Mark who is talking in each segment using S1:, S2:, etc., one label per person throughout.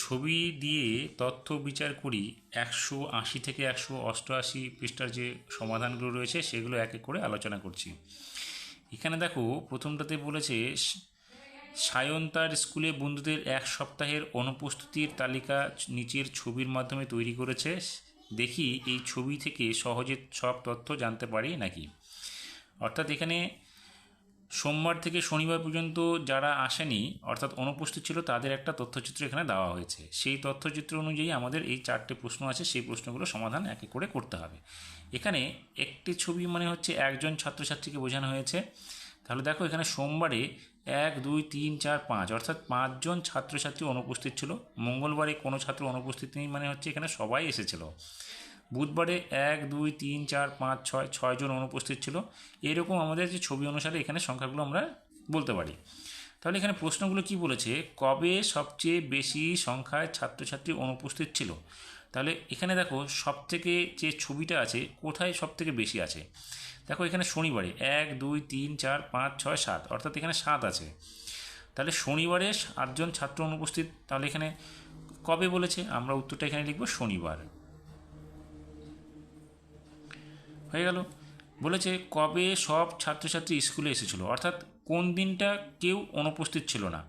S1: ছবি দিয়ে তথ্য বিচার করি 180 থেকে 188 পৃষ্ঠার যে সমাধানগুলো রয়েছে সেগুলো এক এক করে আলোচনা করছি। এখানে দেখো প্রথমটাতে বলেছে সায়ন তার স্কুলে বন্ধুদের এক সপ্তাহের অনুপস্থিতির তালিকা নিচের ছবির মাধ্যমে তৈরি করেছে। দেখি এই ছবি থেকে সহজে সব তথ্য জানতে পারি নাকি। অর্থাৎ এখানে সোমবার থেকে শনিবার পর্যন্ত যারা আসেনি অর্থাৎ অনুপস্থিত ছিল তাদের একটা তথ্যচিত্র এখানে দেওয়া হয়েছে। সেই তথ্যচিত্র অনুযায়ী আমাদের এই 4টে প্রশ্ন আছে, সেই প্রশ্নগুলো সমাধান এক এক করে করতে হবে। এখানে একটি ছবি মানে হচ্ছে একজন ছাত্রছাত্রীকে বোঝানো হয়েছে। তাহলে দেখো এখানে সোমবারে 1 2 3 4 5 অর্থাৎ 5 জন ছাত্রছাত্রী অনুপস্থিত ছিল। মঙ্গলবারে কোনো ছাত্র অনুপস্থিত নেই মানে হচ্ছে এখানে সবাই এসেছিল। বুধবারে 1 2 3 4 5 6 জন অনুপস্থিত ছিল। এরকম আমাদের যে ছবি অনুসারে এখানে সংখ্যাগুলো আমরা বলতে পারি। তাহলে এখানে প্রশ্নগুলো কি বলেছে, কবে সবচেয়ে বেশি সংখ্যায় ছাত্রছাত্রী অনুপস্থিত ছিল। তাহলে এখানে দেখো সবথেকে যে ছবিটা আছে কোথায় সবথেকে বেশি আছে। দেখো এখানে শনিবারে 1 2 3 4 5 6 7 অর্থাৎ এখানে 7 আছে। তাহলে শনিবারে 7 জন ছাত্র অনুপস্থিত। তাহলে এখানে কবে বলেছে, আমরা উত্তরটা এখানে লিখব শনিবার। হয়ে গেল। বলেছে কবে সব ছাত্রছাত্রী স্কুলে এসেছিলো, অর্থাৎ কোন দিনটা কেউ অনুপস্থিত ছিল না।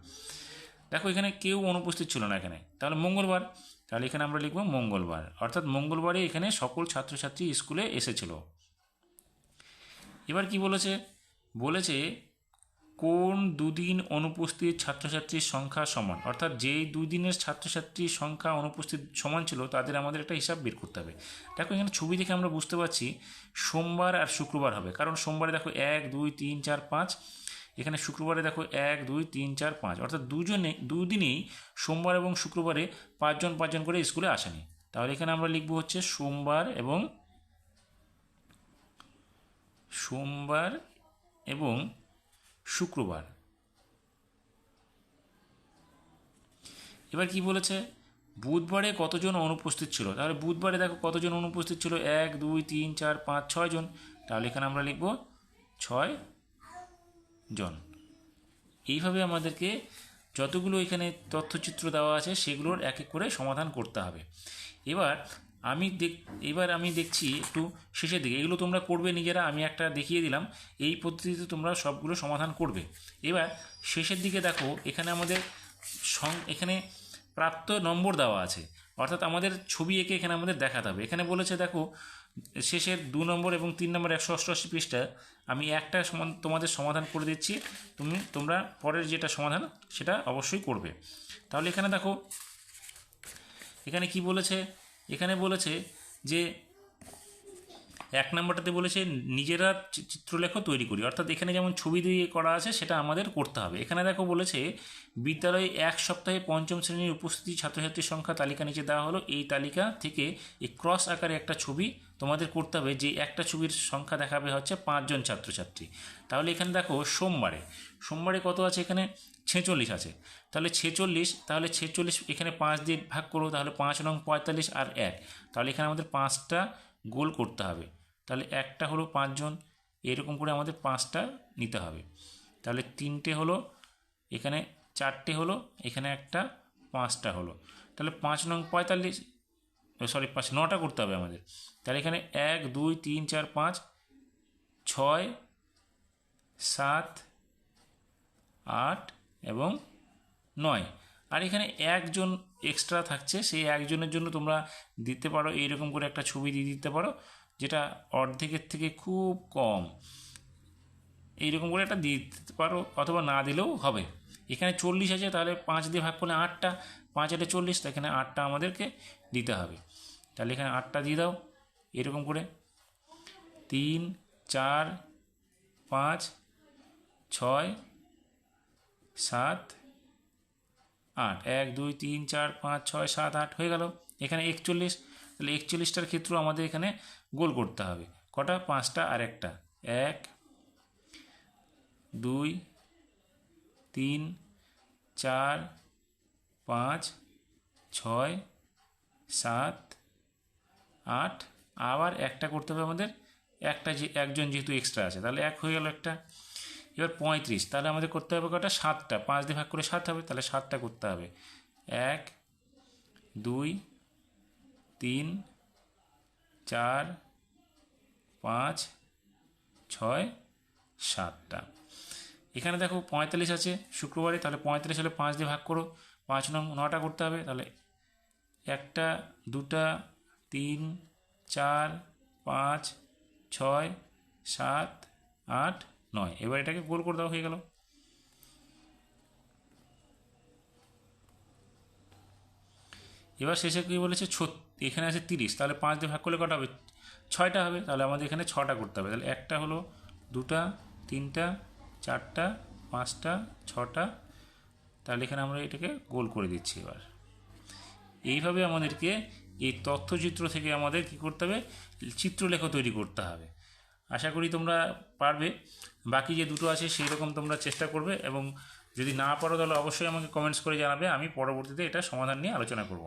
S1: দেখো এখানে কেউ অনুপস্থিত ছিল না এখানে, তাহলে মঙ্গলবার। তাহলে এখানে আমরা লিখব মঙ্গলবার, অর্থাৎ মঙ্গলবারে এখানে সকল ছাত্রছাত্রী স্কুলে এসেছিল। এবার কি বলেছে, বলেছে কোন দুদিন অনুপস্থিত ছাত্রছাত্রীর সংখ্যা সমান, অর্থাৎ যেই 2 দিনের ছাত্রছাত্রীর সংখ্যা অনুপস্থিত সমান ছিল তাদের আমাদের একটা হিসাব বের করতে হবে। দেখো এখানে ছবি দেখে আমরা বুঝতে পারছি সোমবার আর শুক্রবার হবে, কারণ সোমবারে দেখো 1 2 3 4 5, এখানে শুক্রবারে দেখো 1 2 3 4 5 অর্থাৎ দুদিনেই সোমবার এবং শুক্রবারে 5 জন করে স্কুলে আসেনি। তাহলে এখানে আমরা লিখব হচ্ছে সোমবার এবং শুক্রবার। এবার কি বলেছে, বুধবারে কতজন অনুপস্থিত ছিল। তাহলে বুধবারে দেখো কতজন অনুপস্থিত ছিল, 1 2 3 4 5 6 জন। তাহলে এখানে আমরা লিখব 6 জন। এইভাবে আমাদেরকে যতগুলো এখানে তথ্যচিত্র দেওয়া আছে সেগুলোর এক এক করে সমাধান করতে হবে। এবার আমি দেখছি একটু শেষের দিকে, এগুলো তোমরা করবে নিজেরা, আমি একটা দেখিয়ে দিলাম, এই পদ্ধতিতে তোমরা সবগুলো সমাধান করবে। এবার শেষের দিকে দেখো এখানে আমাদের এখানে প্রাপ্ত নম্বর দেওয়া আছে, অর্থাৎ আমাদের ছবি এঁকে এখানে আমাদের দেখাতে হবে। এখানে বলেছে দেখো শেষের 2 নম্বর এবং 3 নম্বর 188 পৃষ্ঠা আমি একটা তোমাদের সমাধান করে দিচ্ছি, তোমরা পরের যেটা সমাধান সেটা অবশ্যই করবে। তাহলে এখানে দেখো এখানে কি বলেছে, এখানে বলেছে যে 1 নম্বরটাতে বলেছে নিজেরা চিত্রলেখ তৈরি করি, অর্থাৎ এখানে যেমন ছবি দিয়ে করা আছে সেটা আমাদের করতে হবে। এখানে দেখো বলেছে বিদ্যালয়ে 1 সপ্তাহে 5ম শ্রেণীর উপস্থিতি ছাত্রছাত্রীর সংখ্যা তালিকা নিচে দেওয়া হলো। এই তালিকা থেকে এই ক্রস আকারে একটা ছবি তোমাদের করতে হবে, যে একটা ছবির সংখ্যা দেখাবে হচ্ছে 5 জন ছাত্রছাত্রী। তাহলে এখানে দেখো সোমবারে কত আছে, এখানে 46 আছে। তাহলে 46 এখানে 5 দিয়ে ভাগ করো, তাহলে 5 নং 45 আর 1, তাহলে এখানে আমাদের 5টা গোল করতে হবে। তাহলে একটা হলো 5 জন, এরকম করে আমাদের 5টা নিতে হবে। তাহলে 3টে হলো, এখানে 4টে হলো, এখানে একটা 5টা হলো। তাহলে 5 নং 45 9টা করতে হবে আমাদের। তাহলে এখানে 1 2 3 4 5 6 7 8 এবং 9, আর এখানে 1 জন এক্সট্রা থাকছে, সেই 1 জনের জন্য তোমরা দিতে পারো এইরকম করে একটা ছবি দিয়ে দিতে পারো, যেটা অর্ধেকের থেকে খুব কম, এইরকম করে একটা দিয়ে দিতে পারো, অথবা না দিলেও হবে। এখানে 40 আছে, তাহলে 5 দিয়ে ভাগ করলে 8টা, 5 8 40, তো এখানে 8টা আমাদেরকে দিতে হবে। তাহলে এখানে 8টা দিয়ে দাও এরকম করে, 3 4 5 6 7 8, 1 2 3 4 5 6 7 8 হয়ে গেল। এখানে 41, তাহলে 41টার ক্ষেত্রে আমাদের এখানে গোল করতে হবে কটা, 5টা আর একটা, 1 2 3 4 5 6 7 8, আবার একটা করতে হবে আমাদের, একটা যে একজন যেহেতু এক্সট্রা আছে, তাহলে 1 হয়ে গেল একটা। এবার 35, তাহলে আমাদের করতে হবে কটা, 7টা, 5 দিয়ে ভাগ করে 7 হবে, তাহলে 7টা করতে হবে, 1 2 3 4 5 6 7টা। এখানে দেখো 45 আছে শুক্রবারে, তাহলে 45 হলে 5 দিয়ে ভাগ করো, 5 নং 9টা করতে হবে, তাহলে 1টা 2টা 3 4 5 6 7 8 9। এবার এটাকে গোল করে দেওয়া হয়ে গেল। এবার শেষে কী বলেছে, এখানে আছে 30, তাহলে 5 দিয়ে ভাগ করলে কটা হবে, 6টা হবে, তাহলে আমাদের এখানে 6টা করতে হবে। তাহলে 1টা হলো, 2টা 3টা 4টা 5টা 6টা, তাহলে এখানে আমরা এটাকে গোল করে দিচ্ছি। এবার এইভাবে আমাদেরকে এই তথ্যচিত্র থেকে আমাদের কী করতে হবে, চিত্রলেখ তৈরি করতে হবে। আশা করি তোমরা পারবে। বাকি যে দুটো আছে সেই রকম তোমরা চেষ্টা করবে, এবং যদি না পারো তাহলে অবশ্যই আমাকে কমেন্টস করে জানাবে, আমি পরবর্তীতে এটা সমাধান নিয়ে আলোচনা করব।